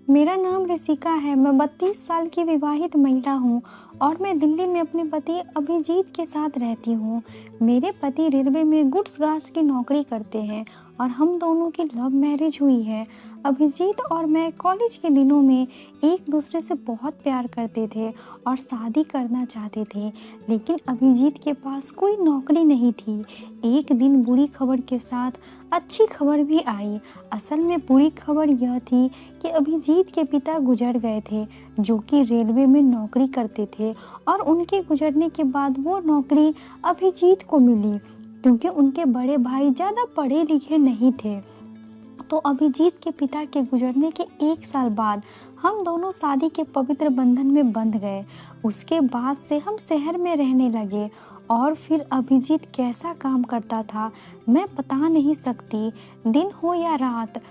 मेरा नाम ऋषिका है। मैं 32 साल की विवाहित महिला हूँ और मैं दिल्ली में अपने पति अभिजीत के साथ रहती हूँ। मेरे पति रेलवे में गुड्स गार्ड्स की नौकरी करते हैं और हम दोनों की लव मैरिज हुई है। अभिजीत और मैं कॉलेज के दिनों में एक दूसरे से बहुत प्यार करते थे और शादी करना चाहते थे, लेकिन अभिजीत के पास कोई नौकरी नहीं थी। एक दिन बुरी खबर के साथ अच्छी खबर भी आई। असल में बुरी खबर यह थी कि अभिजीत के पिता गुजर गए थे, जो कि रेलवे में नौकरी करते थे, और उनके गुजरने के बाद वो नौकरी अभिजीत को मिली क्योंकि उनके बड़े भाई ज़्यादा पढ़े लिखे नहीं थे। तो अभिजीत के पिता के गुजरने के 1 साल बाद हम दोनों शादी के पवित्र बंधन में बंध गए। उसके बाद से हम शहर में रहने लगे और फिर अभिजीत कैसा काम करता था मैं बता नहीं सकती। दिन हो या रात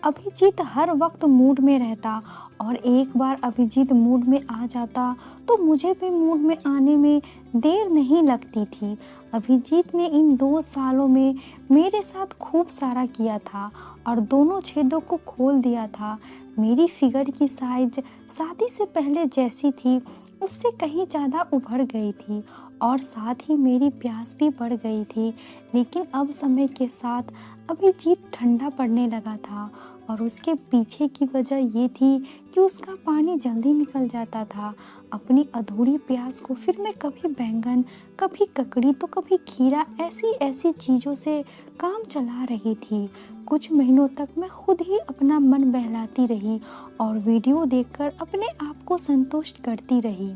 अभिजीत हर वक्त मूड में रहता, और एक बार अभिजीत मूड में आ जाता तो मुझे भी मूड में आने में देर नहीं लगती थी। अभिजीत ने इन 2 सालों में मेरे साथ खूब सारा किया था और दोनों छेदों को खोल दिया था। मेरी फिगर की साइज शादी से पहले जैसी थी उससे कहीं ज़्यादा उभर गई थी और साथ ही मेरी प्यास भी बढ़ गई थी। लेकिन अब समय के साथ अभिजीत ठंडा पड़ने लगा था और उसके पीछे की वजह ये थी कि उसका पानी जल्दी निकल जाता था। अपनी अधूरी प्यास को फिर मैं कभी बैंगन, कभी ककड़ी तो कभी खीरा ऐसी ऐसी चीज़ों से काम चला रही थी। कुछ महीनों तक मैं खुद ही अपना मन बहलाती रही और वीडियो देखकर अपने आप को संतुष्ट करती रही।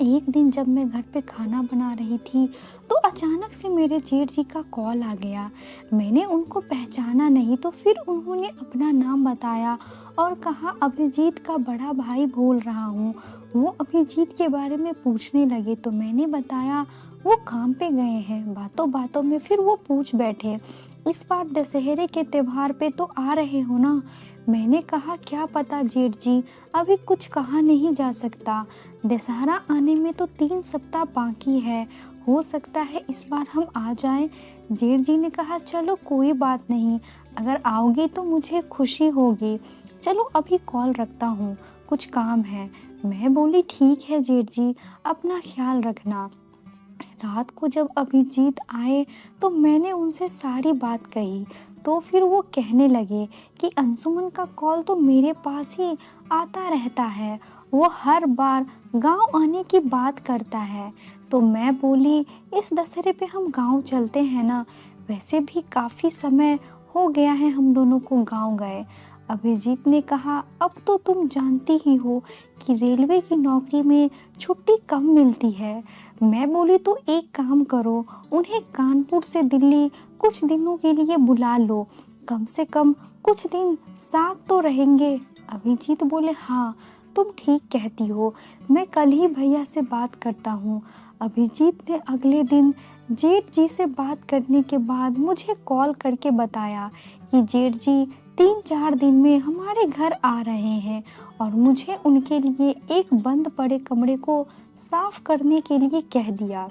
एक दिन जब मैं घर पे खाना बना रही थी तो अचानक से मेरे जेठ जी का कॉल आ गया। मैंने उनको पहचाना नहीं तो फिर उन्होंने अपना नाम बताया और कहा अभिजीत का बड़ा भाई बोल रहा हूँ। वो अभिजीत के बारे में पूछने लगे तो मैंने बताया वो काम पे गए हैं। बातों बातों में फिर वो पूछ बैठे, इस बार दशहरे के त्योहार पे तो आ रहे हो ना? मैंने कहा क्या पता जेठ जी, अभी कुछ कहा नहीं जा सकता। दशहरा आने में तो 3 सप्ताह बाकी है, हो सकता है इस बार हम आ जाएं। जेठ जी ने कहा चलो कोई बात नहीं, अगर आओगी तो मुझे खुशी होगी। चलो अभी कॉल रखता हूँ, कुछ काम है। मैं बोली ठीक है जेठ जी, अपना ख्याल रखना। रात को जब अभिजीत आए तो मैंने उनसे सारी बात कही तो फिर वो कहने लगे कि अंशुमन का कॉल तो मेरे पास ही आता रहता है, वो हर बार गांव आने की बात करता है। तो मैं बोली इस दशहरे पे हम गांव चलते हैं ना, वैसे भी काफ़ी समय हो गया है हम दोनों को गांव गए। अभिजीत ने कहा अब तो तुम जानती ही हो कि रेलवे की नौकरी में छुट्टी कम मिलती है। मैं बोली तो एक काम करो, उन्हें कानपुर से दिल्ली कुछ दिनों के लिए बुला लो, कम से कम कुछ दिन साथ तो रहेंगे। अभिजीत बोले हाँ तुम ठीक कहती हो, मैं कल ही भैया से बात करता हूँ। अभिजीत ने अगले दिन जेठ जी से बात करने के बाद मुझे कॉल करके बताया कि जेठ जी 3-4 दिन में हमारे घर आ रहे हैं और मुझे उनके लिए एक बंद पड़े कमरे को साफ करने के लिए कह दिया।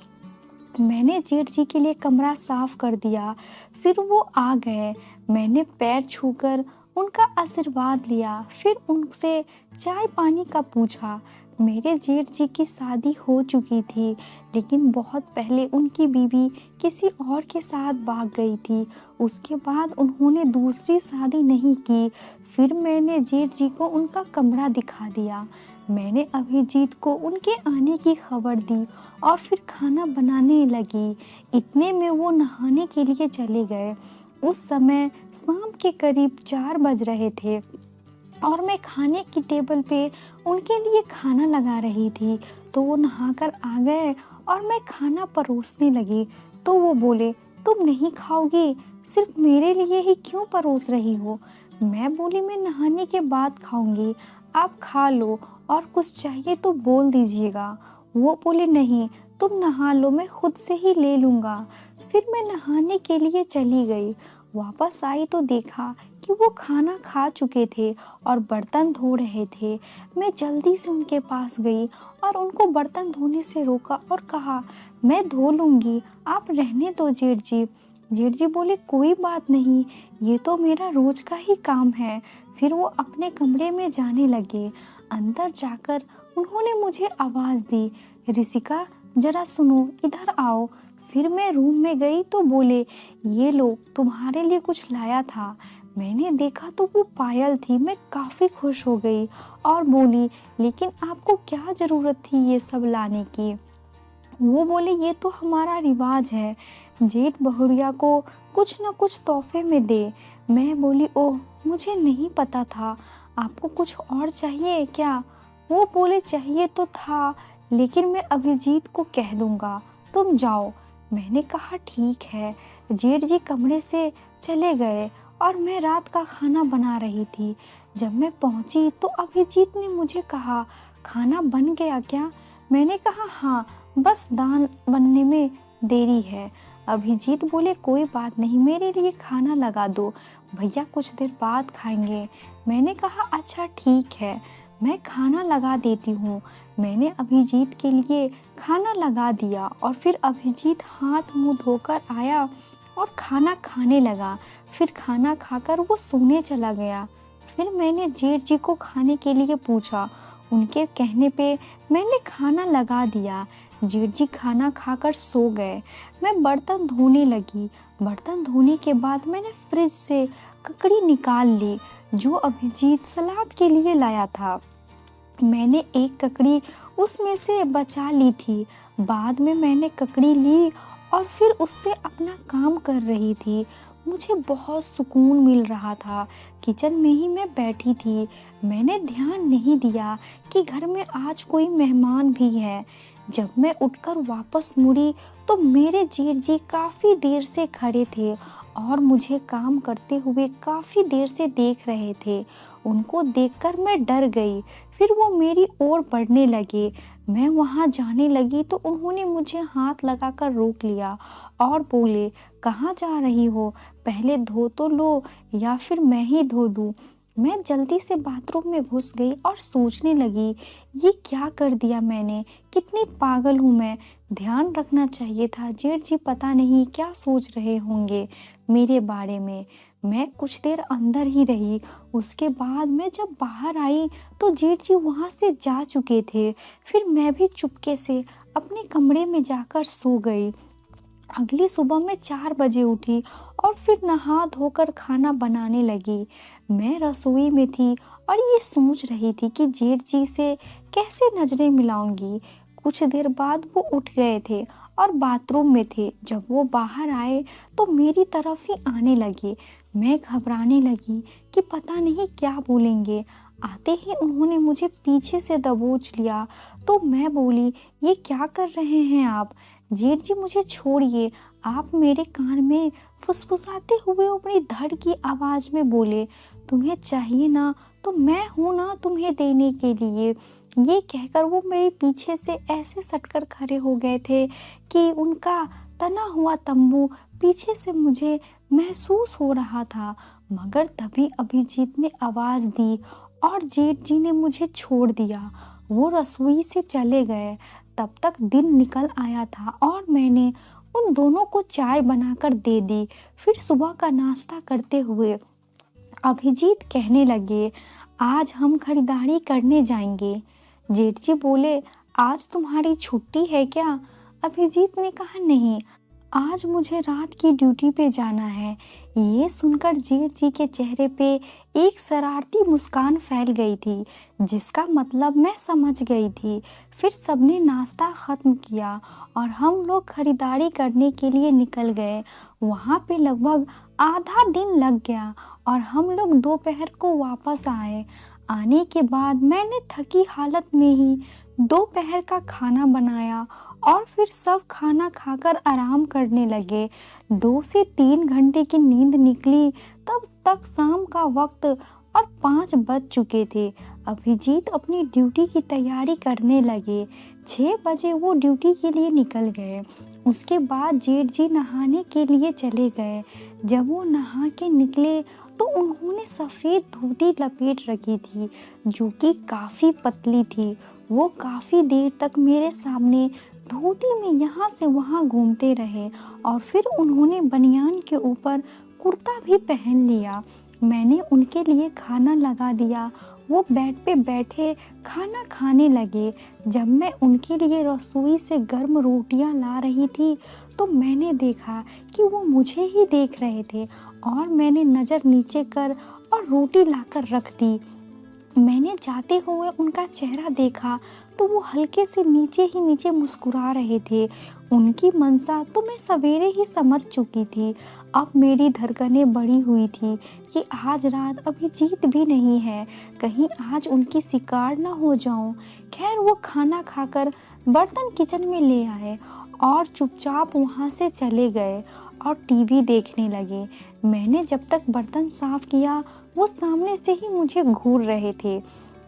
मैंने जेठ जी के लिए कमरा साफ कर दिया, फिर वो आ गए। मैंने पैर छूकर उनका आशीर्वाद लिया, फिर उनसे चाय पानी का पूछा। मेरे जेठ जी की शादी हो चुकी थी, लेकिन बहुत पहले उनकी बीवी किसी और के साथ भाग गई थी। उसके बाद उन्होंने दूसरी शादी नहीं की। फिर मैंने जेठ जी को उनका कमरा दिखा दिया। मैंने अभिजीत को उनके आने की खबर दी और फिर खाना बनाने लगी। इतने में वो नहाने के लिए चले गए। उस समय शाम के करीब 4 बज रहे थे और मैं खाने की टेबल पे उनके लिए खाना लगा रही थी। तो वो नहाकर आ गए और मैं खाना परोसने लगी तो वो बोले तुम नहीं खाओगी, सिर्फ मेरे लिए ही क्यों परोस रही हो? मैं बोली मैं नहाने के बाद खाऊंगी, आप खा लो और कुछ चाहिए तो बोल दीजिएगा। वो बोले नहीं तुम नहा लो, मैं खुद से ही ले लूँगा। फिर मैं नहाने के लिए चली गई। वापस आई तो देखा कि वो खाना खा चुके थे और बर्तन धो रहे थे। मैं जल्दी से उनके पास गई और उनको बर्तन धोने से रोका और कहा मैं धो लूँगी, आप रहने दो जेठ जी। जेठ जी बोले कोई बात नहीं, ये तो मेरा रोज का ही काम है। फिर वो अपने कमरे में जाने लगे। अंदर जाकर उन्होंने मुझे आवाज़ दी, ऋषिका जरा सुनो, इधर आओ। फिर मैं रूम में गई तो बोले, ये लो तुम्हारे लिए कुछ लाया था। मैंने देखा तो वो पायल थी। मैं काफ़ी खुश हो गई और बोली, लेकिन आपको क्या ज़रूरत थी ये सब लाने की? वो बोले, ये तो हमारा रिवाज है, जेठ बहुरिया को कुछ न कुछ तोहफे में दे। मैं बोली, ओह मुझे नहीं पता था, आपको कुछ और चाहिए क्या? वो बोले, चाहिए तो था, लेकिन मैं अभिजीत को कह दूंगा, तुम जाओ। मैंने कहा ठीक है। जेठ जी कमरे से चले गए और मैं रात का खाना बना रही थी। जब मैं पहुंची तो अभिजीत ने मुझे कहा, खाना बन गया क्या? मैंने कहा हाँ, बस दाल बनने में देरी है। अभिजीत बोले, कोई बात नहीं, मेरे लिए खाना लगा दो, भैया कुछ देर बाद खाएंगे। मैंने कहा अच्छा ठीक है, मैं खाना लगा देती हूँ। मैंने अभिजीत के लिए खाना लगा दिया और फिर अभिजीत हाथ मुंह धोकर आया और खाना खाने लगा। फिर खाना खाकर वो सोने चला गया। फिर मैंने जेठ जी को खाने के लिए पूछा। उनके कहने पे मैंने खाना लगा दिया। जेठ जी खाना खाकर सो गए। मैं बर्तन धोने लगी। बर्तन धोने के बाद मैंने फ्रिज से ककड़ी निकाल ली जो अभिजीत सलाद के लिए लाया था। मैंने एक ककड़ी उसमें से बचा ली थी। बाद में मैंने ककड़ी ली और फिर उससे अपना काम कर रही थी। मुझे बहुत सुकून मिल रहा था। किचन में ही मैं बैठी थी। मैंने ध्यान नहीं दिया कि घर में आज कोई मेहमान भी है। जब मैं उठकर वापस मुड़ी तो मेरे जेठ जी काफ़ी देर से खड़े थे और मुझे काम करते हुए काफ़ी देर से देख रहे थे। उनको देखकर मैं डर गई। फिर वो मेरी ओर बढ़ने लगे। मैं वहाँ जाने लगी तो उन्होंने मुझे हाथ लगाकर रोक लिया और बोले, कहाँ जा रही हो? पहले धो तो लो या फिर मैं ही धो दूँ? मैं जल्दी से बाथरूम में घुस गई और सोचने लगी, ये क्या कर दिया मैंने, कितनी पागल हूँ मैं। ध्यान रखना चाहिए था। जेठ जी पता नहीं क्या सोच रहे होंगे मेरे बारे में। मैं कुछ देर अंदर ही रही। उसके बाद मैं जब बाहर आई तो जेठ जी वहाँ से जा चुके थे। फिर मैं भी चुपके से अपने कमरे में जाकर सो गई। अगली सुबह मैं 4 बजे उठी और फिर नहा धोकर खाना बनाने लगी। मैं रसोई में थी और ये सोच रही थी कि जेठ जी से कैसे नजरें मिलाऊंगी। कुछ देर बाद वो उठ गए थे और बाथरूम में थे। जब वो बाहर आए तो मेरी तरफ ही आने लगे। मैं घबराने लगी कि पता नहीं क्या बोलेंगे। आते ही उन्होंने मुझे पीछे से दबोच लिया तो मैं बोली, ये क्या कर रहे हैं आप? जेठ जी मुझे छोड़िए। आप मेरे कान में फुसफुसाते हुए अपनी धड़ की आवाज़ में बोले, तुम्हें चाहिए ना तो मैं हूँ ना तुम्हें देने के लिए। ये कहकर वो मेरे पीछे से ऐसे सटकर खड़े हो गए थे कि उनका तना हुआ तंबू पीछे से मुझे महसूस हो रहा था। मगर तभी अभिजीत ने आवाज़ दी और जेठ जी ने मुझे छोड़ दिया। वो रसोई से चले गए। तब तक दिन निकल आया था और मैंने उन दोनों को चाय बनाकर दे दी। फिर सुबह का नाश्ता करते हुए अभिजीत कहने लगे, आज हम खरीदारी करने जाएंगे। जेठ जी बोले, आज तुम्हारी छुट्टी है क्या? अभिजीत ने कहा, नहीं, आज मुझे रात की ड्यूटी पे जाना है। ये सुनकर जेठ जी के चेहरे पे एक शरारती मुस्कान फैल गई थी, जिसका मतलब मैं समझ गई थी। फिर सबने नाश्ता ख़त्म किया और हम लोग खरीदारी करने के लिए निकल गए। वहाँ पे लगभग आधा दिन लग गया और हम लोग दोपहर को वापस आए। आने के बाद मैंने थकी हालत में ही दोपहर का खाना बनाया और फिर सब खाना खाकर आराम करने लगे। 2 से 3 घंटे की नींद निकली। तब तक शाम का वक्त और 5 बज चुके थे। अभिजीत अपनी ड्यूटी की तैयारी करने लगे। 6 बजे वो ड्यूटी के लिए निकल गए। उसके बाद जेठ जी नहाने के लिए चले गए। जब वो नहा के निकले तो उन्होंने सफ़ेद धोती लपेट रखी थी जो कि काफ़ी पतली थी। वो काफ़ी देर तक मेरे सामने धोती में यहाँ से वहाँ घूमते रहे और फिर उन्होंने बनियान के ऊपर कुर्ता भी पहन लिया मैंने उनके लिए खाना लगा दिया। वो बेड पे बैठे खाना खाने लगे। जब मैं उनके लिए रसोई से गर्म रोटियां ला रही थी तो मैंने देखा कि वो मुझे ही देख रहे थे और मैंने नज़र नीचे कर और रोटी लाकर रख दी। मैंने जाते हुए उनका चेहरा देखा तो वो हल्के से नीचे ही नीचे मुस्कुरा रहे थे। उनकी मंशा तो मैं सवेरे ही समझ चुकी थी। अब मेरी धड़कनें बढ़ी हुई थी कि आज रात अभिजीत भी नहीं है, कहीं आज उनकी शिकार ना हो जाऊं। खैर वो खाना खाकर बर्तन किचन में ले आए और चुपचाप वहाँ से चले गए और टीवी देखने लगे। मैंने जब तक बर्तन साफ किया वो सामने से ही मुझे घूर रहे थे।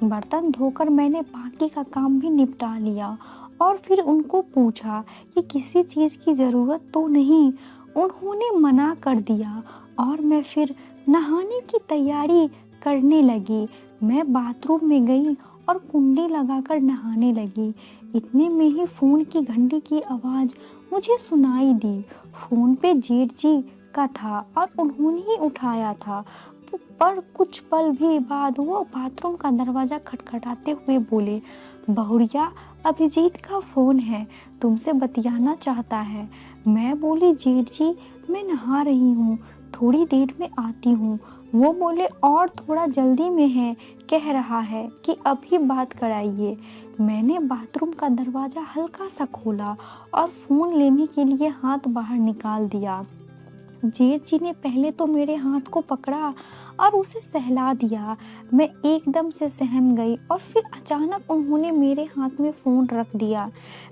बर्तन धोकर मैंने बाकी का काम भी निपटा लिया और फिर उनको पूछा कि किसी चीज़ की ज़रूरत तो नहीं। उन्होंने मना कर दिया और मैं फिर नहाने की तैयारी करने लगी। मैं बाथरूम में गई और कुंडी लगाकर नहाने लगी। इतने में ही फ़ोन की घंटी की आवाज़ मुझे सुनाई दी। फ़ोन पे जेठ जी का था और उन्होंने ही उठाया था। पर कुछ पल भी बाद वो बाथरूम का दरवाज़ा खटखटाते हुए बोले, बहुरिया अभिजीत का फ़ोन है, तुमसे बतियाना चाहता है। मैं बोली, जेठ जी मैं नहा रही हूँ, थोड़ी देर में आती हूँ। वो बोले, और थोड़ा जल्दी में है, कह रहा है कि अभी बात कराइए। मैंने बाथरूम का दरवाज़ा हल्का सा खोला और फ़ोन लेने के लिए हाथ बाहर निकाल दिया। जेठ जी ने पहले तो मेरे हाथ को पकड़ा और उसे सहला दिया। मैं एकदम से सहम गई और फिर अचानक उन्होंने मेरे हाथ में फ़ोन रख दिया।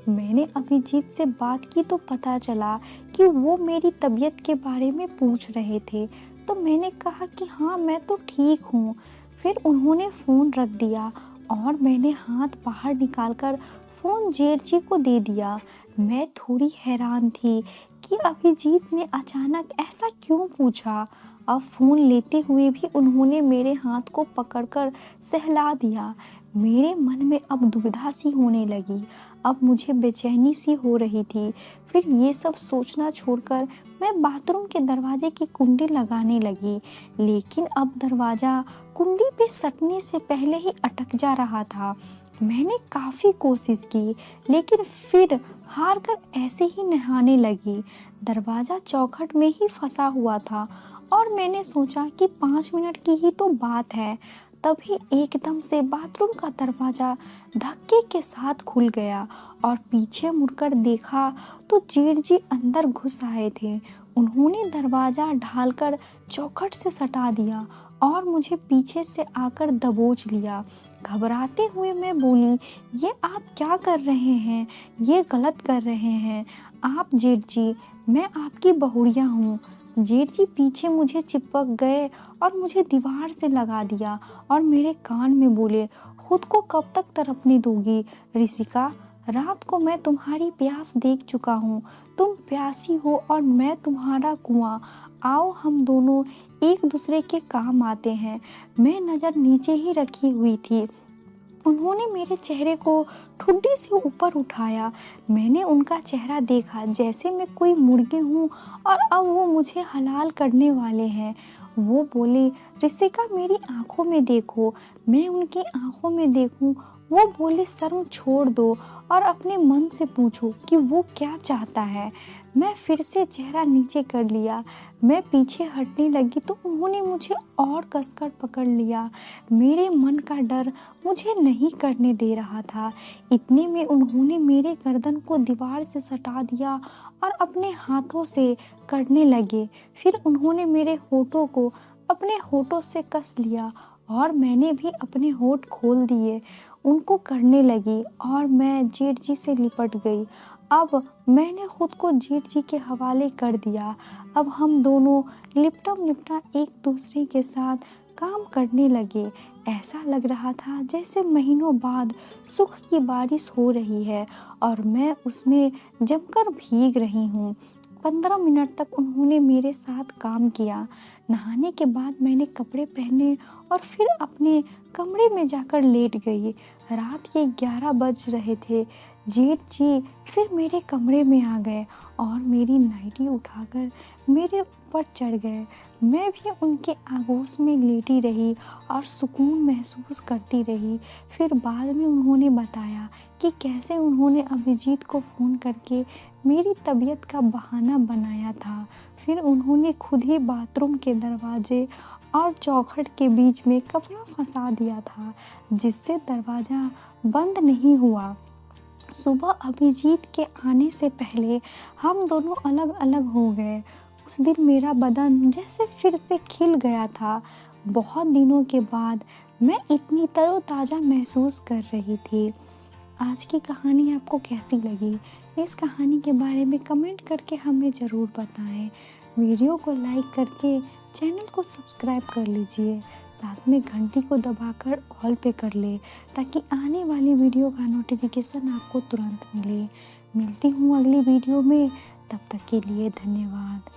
मैंने अभिजीत से बात की तो पता चला कि वो मेरी तबीयत के बारे में पूछ रहे थे। तो मैंने कहा कि हाँ मैं तो ठीक हूँ। फिर उन्होंने फ़ोन रख दिया और मैंने हाथ बाहर निकालकर फ़ोन जेठ जी को दे दिया। मैं थोड़ी हैरान थी कि अभिजीत ने अचानक ऐसा क्यों पूछा। अब फ़ोन लेते हुए भी उन्होंने मेरे हाथ को पकड़कर सहला दिया। मेरे मन में अब दुविधा सी होने लगी। अब मुझे बेचैनी सी हो रही थी। फिर ये सब सोचना छोड़कर मैं बाथरूम के दरवाजे की कुंडी लगाने लगी, लेकिन अब दरवाज़ा कुंडी पे सटने से पहले ही अटक जा रहा था। मैंने काफ़ी कोशिश की लेकिन फिर हार कर ऐसे ही नहाने लगी। दरवाज़ा चौखट में ही फंसा हुआ था और मैंने सोचा कि 5 मिनट की ही तो बात है। तभी एकदम से बाथरूम का दरवाज़ा धक्के के साथ खुल गया और पीछे मुड़कर देखा तो जेठ जी अंदर घुस आए थे। उन्होंने दरवाज़ा ढालकर चौखट से सटा दिया और मुझे पीछे से आकर दबोच लिया। घबराते हुए मैं बोली, ये आप क्या कर रहे हैं? ये गलत कर रहे हैं आप जेठ जी, मैं आपकी बहुरिया हूँ। जेठ जी पीछे मुझे चिपक गए और मुझे दीवार से लगा दिया और मेरे कान में बोले, खुद को कब तक तड़पने दोगी ऋषिका? रात को मैं तुम्हारी प्यास देख चुका हूँ। तुम प्यासी हो और मैं तुम्हारा कुआं। आओ हम दोनों एक दूसरे के काम आते हैं। मैं नज़र नीचे ही रखी हुई थी। उन्होंने मेरे चेहरे को ठुड्डी से ऊपर उठाया। मैंने उनका चेहरा देखा जैसे मैं कोई मुर्गी हूँ और अब वो मुझे हलाल करने वाले हैं। वो बोले, ऋषिका मेरी आंखों में देखो। मैं उनकी आंखों में देखूं। वो बोले, शर्म छोड़ दो और अपने मन से पूछो कि वो क्या चाहता है। मैं फिर से चेहरा नीचे कर लिया। मैं पीछे हटने लगी तो उन्होंने मुझे और कसकर पकड़ लिया। मेरे मन का डर मुझे नहीं करने दे रहा था। इतने में उन्होंने मेरे गर्दन को दीवार से सटा दिया और अपने हाथों से करने लगे। फिर उन्होंने मेरे होठों को अपने होठों से कस लिया और मैंने भी अपने होठ खोल दिए। उनको करने लगी और मैं जेठ जी से लिपट गई। अब मैंने खुद को जेठ जी के हवाले कर दिया। अब हम दोनों लिपटा लिपटा एक दूसरे के साथ काम करने लगे। ऐसा लग रहा था जैसे महीनों बाद सुख की बारिश हो रही है और मैं उसमें जमकर भीग रही हूँ। 15 मिनट तक उन्होंने मेरे साथ काम किया। नहाने के बाद मैंने कपड़े पहने और फिर अपने कमरे में जाकर लेट गई। रात के 11 बज रहे थे जेठ जी फिर मेरे कमरे में आ गए और मेरी नाइटी उठाकर मेरे ऊपर चढ़ गए। मैं भी उनके आगोश में लेटी रही और सुकून महसूस करती रही। फिर बाद में उन्होंने बताया कि कैसे उन्होंने अभिजीत को फ़ोन करके मेरी तबीयत का बहाना बनाया था। फिर उन्होंने खुद ही बाथरूम के दरवाजे और चौखट के बीच में कपड़ा फंसा दिया था, जिससे दरवाज़ा बंद नहीं हुआ। सुबह अभिजीत के आने से पहले हम दोनों अलग अलग हो गए। उस दिन मेरा बदन जैसे फिर से खिल गया था। बहुत दिनों के बाद मैं इतनी तरोताज़ा महसूस कर रही थी। आज की कहानी आपको कैसी लगी? इस कहानी के बारे में कमेंट करके हमें ज़रूर बताएं। वीडियो को लाइक करके चैनल को सब्सक्राइब कर लीजिए। साथ में घंटी को दबाकर ऑल पे कर ले, ताकि आने वाली वीडियो का नोटिफिकेशन आपको तुरंत मिले। मिलती हूँ अगली वीडियो में, तब तक के लिए धन्यवाद।